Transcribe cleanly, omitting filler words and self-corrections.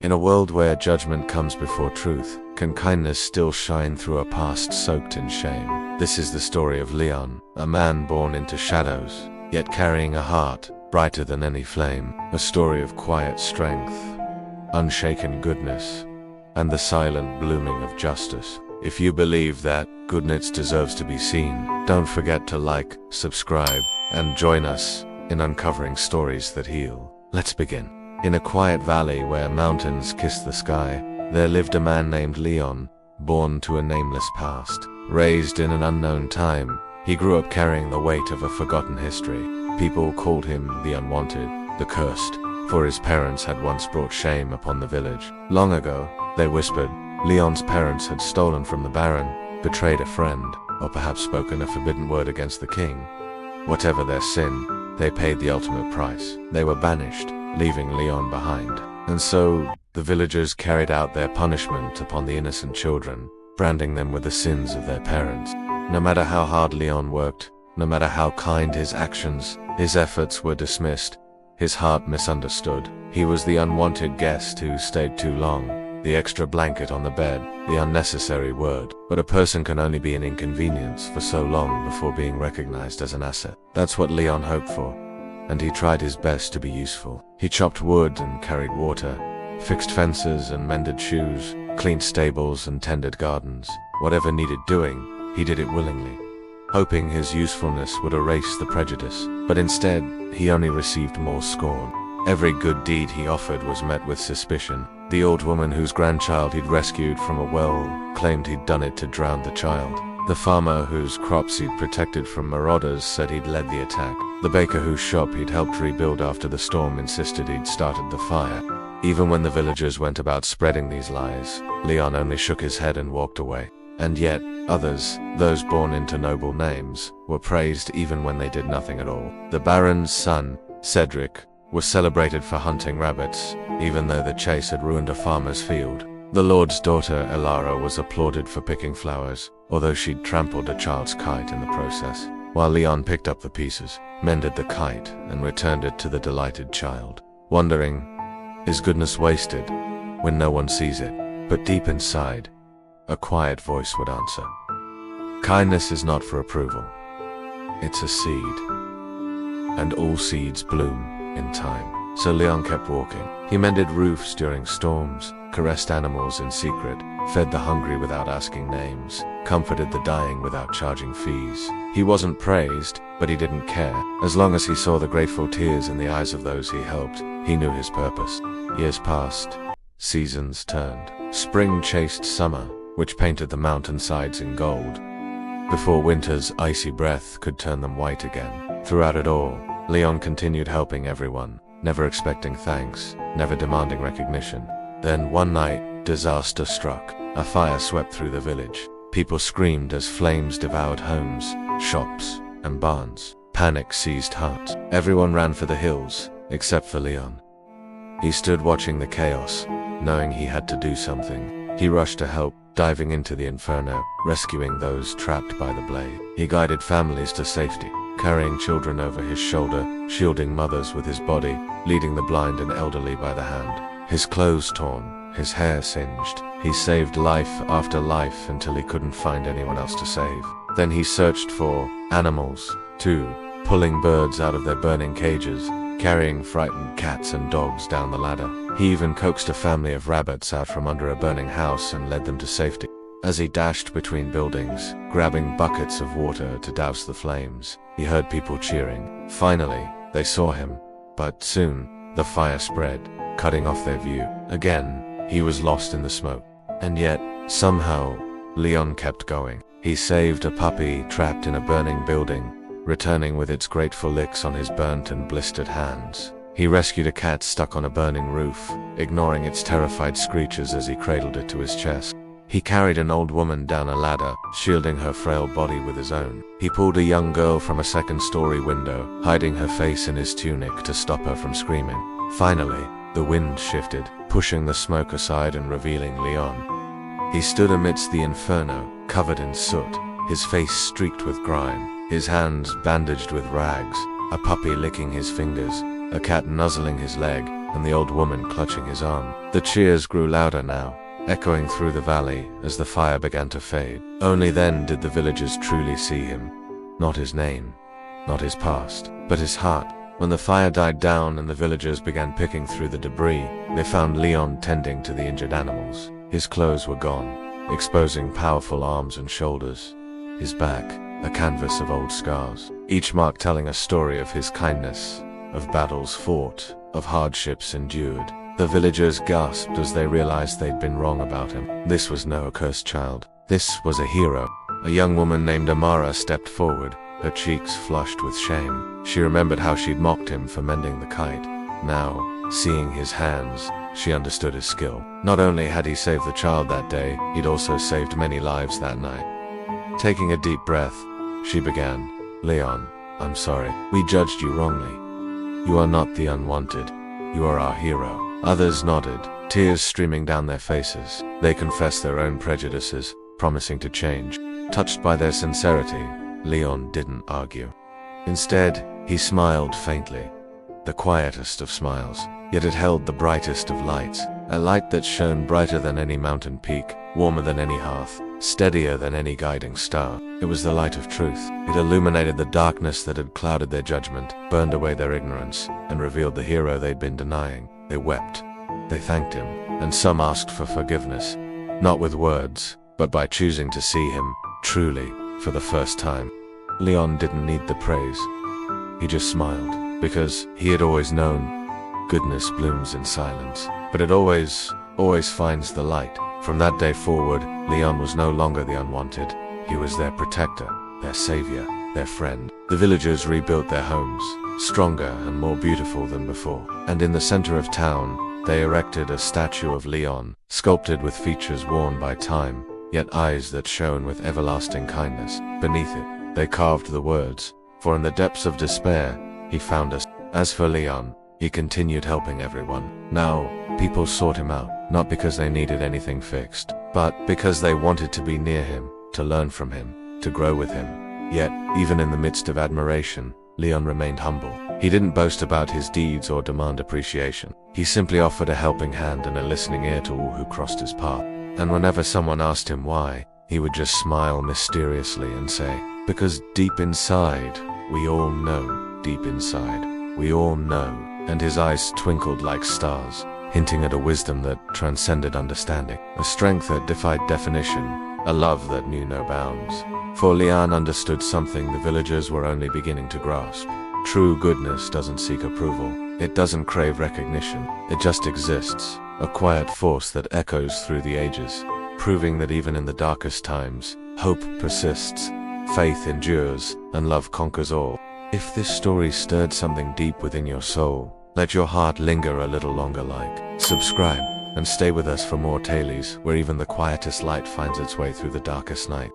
In a world where judgment comes before truth, can kindness still shine through a past soaked in shame? This is the story of Leon, a man born into shadows, yet carrying a heart brighter than any flame. A story of quiet strength, unshaken goodness, and the silent blooming of justice. If you believe that goodness deserves to be seen, don't forget to like, subscribe, and join us in uncovering stories that heal. Let's begin. In a quiet valley where mountains kiss the sky, there lived a man named Leon, born to a nameless past. Raised in an unknown time, he grew up carrying the weight of a forgotten history. People called him the unwanted, the cursed, for his parents had once brought shame upon the village. Long ago, they whispered, Leon's parents had stolen from the Baron, betrayed a friend, or perhaps spoken a forbidden word against the king. Whatever their sin, they paid the ultimate price. They were banished, leaving Leon behind. And so, the villagers carried out their punishment upon the innocent children, branding them with the sins of their parents. No matter how hard Leon worked, no matter how kind his actions, his efforts were dismissed, his heart misunderstood. He was the unwanted guest who stayed too long, the extra blanket on the bed, the unnecessary word. But a person can only be an inconvenience for so long before being recognized as an asset. That's what Leon hoped for, and he tried his best to be useful. He chopped wood and carried water, fixed fences and mended shoes, cleaned stables and tended gardens. Whatever needed doing, he did it willingly, hoping his usefulness would erase the prejudice. But instead, he only received more scorn. Every good deed he offered was met with suspicion. The old woman whose grandchild he'd rescued from a well claimed he'd done it to drown the child. The farmer whose crops he'd protected from marauders said he'd led the attack. The baker whose shop he'd helped rebuild after the storm insisted he'd started the fire. Even when the villagers went about spreading these lies, Leon only shook his head and walked away. And yet, others, those born into noble names, were praised even when they did nothing at all. The Baron's son, Cedric, was celebrated for hunting rabbits, even though the chase had ruined a farmer's field. The Lord's daughter, Elara, was applauded for picking flowers, although she'd trampled a child's kite in the process. While Leon picked up the pieces, mended the kite, and returned it to the delighted child, wondering, is goodness wasted when no one sees it? But deep inside, a quiet voice would answer. Kindness is not for approval. It's a seed. And all seeds bloom in time. So Leon kept walking. He mended roofs during storms, caressed animals in secret, fed the hungry without asking names, comforted the dying without charging fees. He wasn't praised, but he didn't care. As long as he saw the grateful tears in the eyes of those he helped, he knew his purpose. Years passed. Seasons turned. Spring chased summer, which painted the mountainsides in gold, before winter's icy breath could turn them white again. Throughout it all, Leon continued helping everyone, never expecting thanks, never demanding recognition. Then one night, disaster struck. A fire swept through the village. People screamed as flames devoured homes, shops, and barns. Panic seized hearts. Everyone ran for the hills, except for Leon. He stood watching the chaos, knowing he had to do something. He rushed to help, diving into the inferno, rescuing those trapped by the blade. He guided families to safety, carrying children over his shoulder, shielding mothers with his body, leading the blind and elderly by the hand. His clothes torn, his hair singed, he saved life after life until he couldn't find anyone else to save. Then he searched for animals, too, pulling birds out of their burning cages, carrying frightened cats and dogs down the ladder. He even coaxed a family of rabbits out from under a burning house and led them to safety. As he dashed between buildings, grabbing buckets of water to douse the flames, he heard people cheering. Finally, they saw him, but soon, the fire spread, cutting off their view. Again, he was lost in the smoke. And yet, somehow, Leon kept going. He saved a puppy trapped in a burning building, returning with its grateful licks on his burnt and blistered hands. He rescued a cat stuck on a burning roof, ignoring its terrified screeches as he cradled it to his chest. He carried an old woman down a ladder, shielding her frail body with his own. He pulled a young girl from a second-story window, hiding her face in his tunic to stop her from screaming. Finally, the wind shifted, pushing the smoke aside and revealing Leon. He stood amidst the inferno, covered in soot, his face streaked with grime, his hands bandaged with rags, a puppy licking his fingers, a cat nuzzling his leg, and the old woman clutching his arm. The cheers grew louder now, echoing through the valley as the fire began to fade. Only then did the villagers truly see him. Not his name, not his past, but his heart. When the fire died down and the villagers began picking through the debris, they found Leon tending to the injured animals. His clothes were gone, exposing powerful arms and shoulders. His back, a canvas of old scars, each mark telling a story of his kindness, of battles fought, of hardships endured. The villagers gasped as they realized they'd been wrong about him. This was no accursed child. This was a hero. A young woman named Amara stepped forward, her cheeks flushed with shame. She remembered how she'd mocked him for mending the kite. Now, seeing his hands, she understood his skill. Not only had he saved the child that day, he'd also saved many lives that night. Taking a deep breath, she began, "Leon, I'm sorry. We judged you wrongly. You are not the unwanted. You are our hero." Others nodded, tears streaming down their faces. They confessed their own prejudices, promising to change. Touched by their sincerity, Leon didn't argue. Instead, he smiled faintly, the quietest of smiles, yet it held the brightest of lights, a light that shone brighter than any mountain peak, warmer than any hearth, steadier than any guiding star. It was the light of truth. It illuminated the darkness that had clouded their judgment, burned away their ignorance, and revealed the hero they'd been denying. They wept, they thanked him, and some asked for forgiveness, not with words, but by choosing to see him, truly, for the first time. Leon didn't need the praise. He just smiled, because he had always known goodness blooms in silence, but it always finds the light. From that day forward, Leon was no longer the unwanted. He was their protector, their savior, their friend. The villagers rebuilt their homes, stronger and more beautiful than before. And in the center of town, they erected a statue of Leon, sculpted with features worn by time, yet eyes that shone with everlasting kindness. Beneath it, they carved the words, "For in the depths of despair, he found us." As for Leon, he continued helping everyone. Now, people sought him out, not because they needed anything fixed, but because they wanted to be near him, to learn from him, to grow with him. Yet, even in the midst of admiration, Leon remained humble. He didn't boast about his deeds or demand appreciation. He simply offered a helping hand and a listening ear to all who crossed his path. And whenever someone asked him why, he would just smile mysteriously and say, "Because deep inside, we all know, deep inside, we all know." And his eyes twinkled like stars, hinting at a wisdom that transcended understanding, a strength that defied definition, a love that knew no bounds. For Leon understood something the villagers were only beginning to grasp. True goodness doesn't seek approval. It doesn't crave recognition. It just exists, a quiet force that echoes through the ages, proving that even in the darkest times, hope persists, faith endures, and love conquers all. If this story stirred something deep within your soul, let your heart linger a little longer. Subscribe, and stay with us for more tales where even the quietest light finds its way through the darkest night.